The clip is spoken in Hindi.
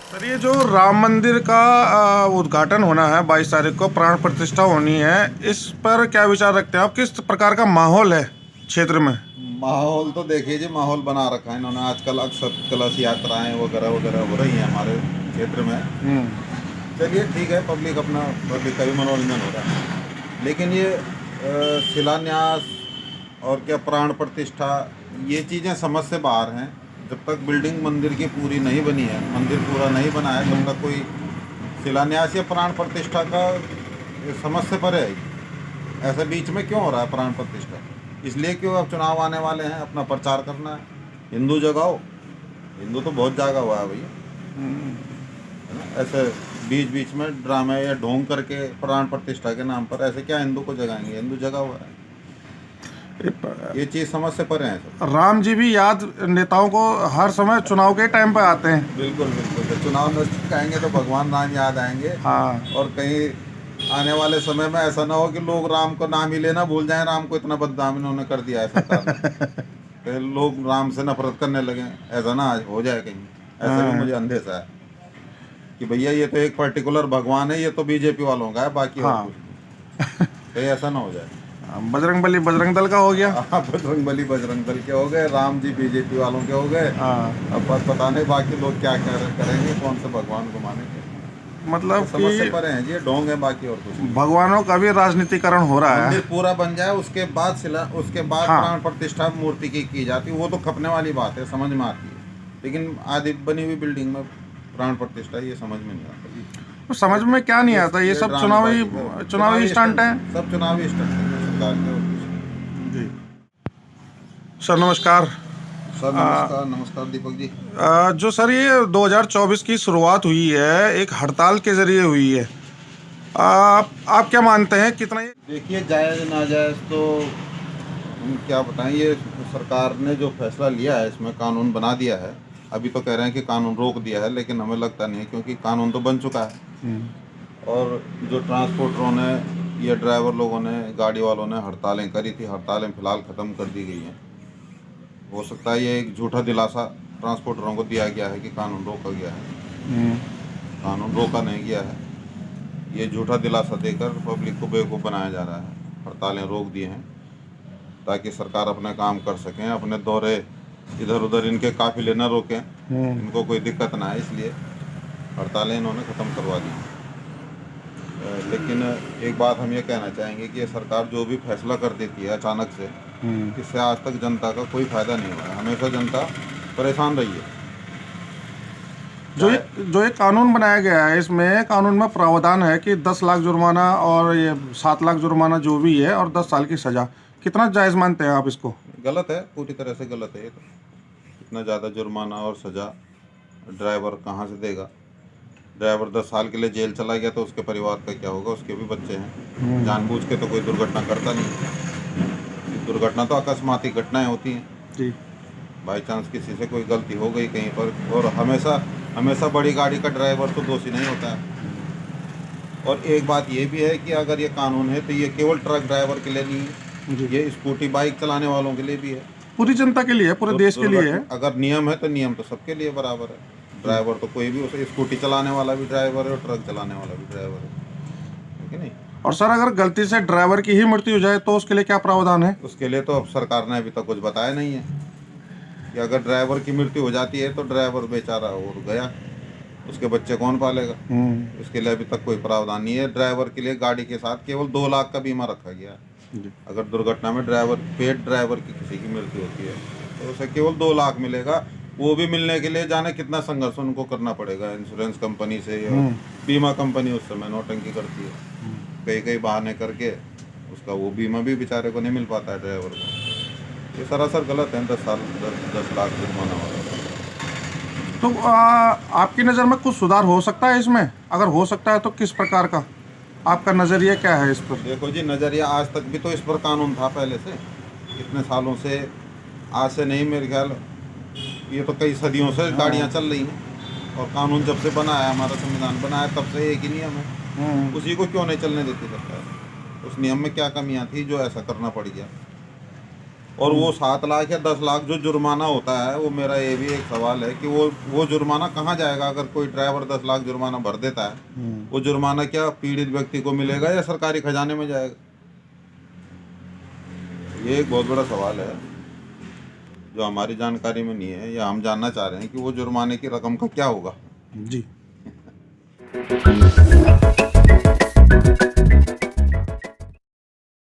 सर ये जो राम मंदिर का उद्घाटन होना है 22 तारीख को, प्राण प्रतिष्ठा होनी है, इस पर क्या विचार रखते हैं आप? किस प्रकार का माहौल है क्षेत्र में? माहौल तो देखिए जी, माहौल बना रखा है इन्होंने। आजकल अक्सर कलश यात्राएं वगैरह वगैरह हो रही हैं हमारे क्षेत्र में। चलिए ठीक है, पब्लिक का भी मनोरंजन हो रहा है। लेकिन ये शिलान्यास और क्या प्राण प्रतिष्ठा, ये चीज़ें समझ से बाहर हैं। जब तक बिल्डिंग मंदिर की पूरी नहीं बनी है, मंदिर पूरा नहीं बना है, तब तक कोई शिलान्यास या प्राण प्रतिष्ठा का समझ से परे है। ऐसा बीच में क्यों हो रहा है प्राण प्रतिष्ठा? इसलिए क्यों, अब चुनाव आने वाले हैं, अपना प्रचार करना है। हिंदू जगाओ, हिंदू तो बहुत जागा हुआ है भैया, है ना। ऐसे बीच बीच में ड्रामे या ढोंग करके प्राण प्रतिष्ठा के नाम पर ऐसे क्या हिंदू को जगाएंगे? हिंदू जगा हुआ है। ये चीज़ समझ से परे है सब। राम जी भी याद नेताओं को हर समय चुनाव के टाइम पे आते हैं। बिल्कुल बिल्कुल, जब चुनाव नजदीक आएंगे तो भगवान राम याद आएंगे। हाँ। और कहीं आने वाले समय में ऐसा ना हो कि लोग राम को नाम ही लेना भूल जाएं। राम को इतना बदनाम इन्होंने कर दिया है सरकार ने, फिर लोग राम से नफरत करने लगे। ऐसा ना आज हो जाए कहीं। ऐसा भी हाँ। मुझे अंदेशा है कि भैया ये तो एक पर्टिकुलर भगवान है, ये तो बीजेपी वालों का है, बाकी और हाँ। कुछ नहीं। कहीं ऐसा ना हो जाए। बजरंगबली बजरंग दल का हो गया। बजरंग बली बजरंग दल के हो गए, राम जी बीजेपी वालों के हो गए। हाँ। अब पता नहीं बाकी लोग क्या क्या करेंगे, कौन से भगवान को मानेंगे। मतलब ये समझ से कि परे हैं जी, ये ढोंग है, बाकी और कुछ नहीं। भगवानों का भी राजनीतिकरण हो रहा मंदिर है। पूरा बन जाए, उसके बाद हाँ। प्राण प्रतिष्ठा मूर्ति की जाती है। वो तो खपने वाली बात है, समझ में आती है। लेकिन आदि बनी हुई बिल्डिंग में प्राण प्रतिष्ठा, ये समझ में नहीं आता जी। तो समझ में क्या नहीं आता, ये सब चुनावी ड्रामेबाजी है, चुनावी स्टंट है। सब चुनावी स्टंट है सरकार के, और कुछ नहीं। जी। सर नमस्कार। सर आ, नमस्कार। नमस्कार दीपक जी। जो सर ये 2024 की शुरुआत हुई है एक हड़ताल के जरिए हुई है, आप क्या मानते हैं कितना ये? देखिए, जायज़ नाजायज़ तो हम क्या बताएं। ये सरकार ने जो फैसला लिया है, इसमें कानून बना दिया है। अभी तो कह रहे हैं कि कानून रोक दिया है, लेकिन हमें लगता नहीं है, क्योंकि कानून तो बन चुका है। और जो ट्रांसपोर्टरों ने या ड्राइवर लोगों ने, गाड़ी वालों ने हड़तालें करी थी, हड़तालें फ़िलहाल ख़त्म कर दी गई हैं। हो सकता है ये एक झूठा दिलासा ट्रांसपोर्टरों को दिया गया है कि कानून रोका गया है। कानून रोका नहीं गया है। ये झूठा दिलासा देकर पब्लिक को बेवकूफ़ बनाया जा रहा है। हड़तालें रोक दिए हैं ताकि सरकार अपना काम कर सकें, अपने दौरे इधर उधर इनके काफ़िले न रोकें, इनको कोई दिक्कत ना है, इसलिए हड़तालें इन्होंने ख़त्म करवा दी। लेकिन एक बात हम ये कहना चाहेंगे कि ये सरकार जो भी फैसला कर देती है अचानक से, इससे आज तक जनता का कोई फ़ायदा नहीं हुआ है। हमेशा जनता परेशान रही है। जो ये कानून बनाया गया है, इसमें कानून में प्रावधान है कि 10 लाख जुर्माना और ये 7 लाख जुर्माना जो भी है, और 10 साल की सज़ा। कितना जायज़ मानते हैं आप इसको? गलत है, पूरी तरह से गलत है ये तो। इतना ज़्यादा जुर्माना और सज़ा ड्राइवर कहाँ से देगा? ड्राइवर 10 साल के लिए जेल चला गया तो उसके परिवार का क्या होगा? उसके भी बच्चे हैं। जानबूझ के तो कोई दुर्घटना करता नहीं। दुर्घटना तो अकस्माती घटनाएं होती हैं जी। बाई चांस किसी से कोई गलती हो गई कहीं पर। और हमेशा हमेशा बड़ी गाड़ी का ड्राइवर तो दोषी नहीं होता है। और एक बात ये भी है कि अगर ये कानून है तो ये केवल ट्रक ड्राइवर के लिए नहीं है, जी। ये स्कूटी बाइक चलाने वालों के लिए भी है। पूरी जनता के लिए, पूरे देश के लिए है। अगर नियम है तो नियम तो सबके लिए बराबर है। ड्राइवर तो कोई भी, उसे स्कूटी चलाने वाला भी ड्राइवर है और ट्रक चलाने वाला भी ड्राइवर है कि नहीं? और सर अगर गलती से ड्राइवर की ही मृत्यु हो जाए तो उसके लिए क्या प्रावधान है? उसके लिए तो अब सरकार ने अभी तक कुछ बताया नहीं है कि अगर ड्राइवर की मृत्यु हो जाती है तो ड्राइवर बेचारा और गया, उसके बच्चे कौन पालेगा? इसके लिए अभी तक कोई प्रावधान नहीं है। ड्राइवर के लिए गाड़ी के साथ केवल 2 लाख का बीमा रखा गया है। अगर दुर्घटना में पेट ड्राइवर की किसी की मृत्यु होती है तो उसे केवल 2 लाख मिलेगा। वो भी मिलने के लिए जाने कितना संघर्ष उनको करना पड़ेगा इंश्योरेंस कंपनी से, या बीमा कंपनी उस समय नौटंकी करती है, कई कई बहाने करके उसका वो बीमा भी बेचारे को नहीं मिल पाता है ड्राइवर को। ये सरासर गलत है। 10 लाख जुर्माना वाला। तो आपकी नज़र में कुछ सुधार हो सकता है इसमें? अगर हो सकता है तो किस प्रकार का? आपका नज़रिया क्या है इस पर? देखो जी, नज़रिया आज तक भी तो इस पर कानून था पहले से, इतने सालों से। आज से नहीं, मेरे ख्याल ये तो कई सदियों से गाड़ियाँ चल रही हैं। और कानून जब से बना है, हमारा संविधान बना है, तब से एक ही नियम है। उसी को क्यों नहीं चलने देती सरकार? उस नियम में क्या कमियां थी जो ऐसा करना पड़ गया? और वो 7 लाख या 10 लाख जो जुर्माना होता है, वो मेरा ये भी एक सवाल है कि वो जुर्माना कहाँ जाएगा? अगर कोई ड्राइवर 10 लाख जुर्माना भर देता है, वो जुर्माना क्या पीड़ित व्यक्ति को मिलेगा या सरकारी खजाने में जाएगा? ये एक बहुत बड़ा सवाल है जो हमारी जानकारी में नहीं है, या हम जानना चाह रहे हैं कि वो जुर्माने की रकम का क्या होगा। जी।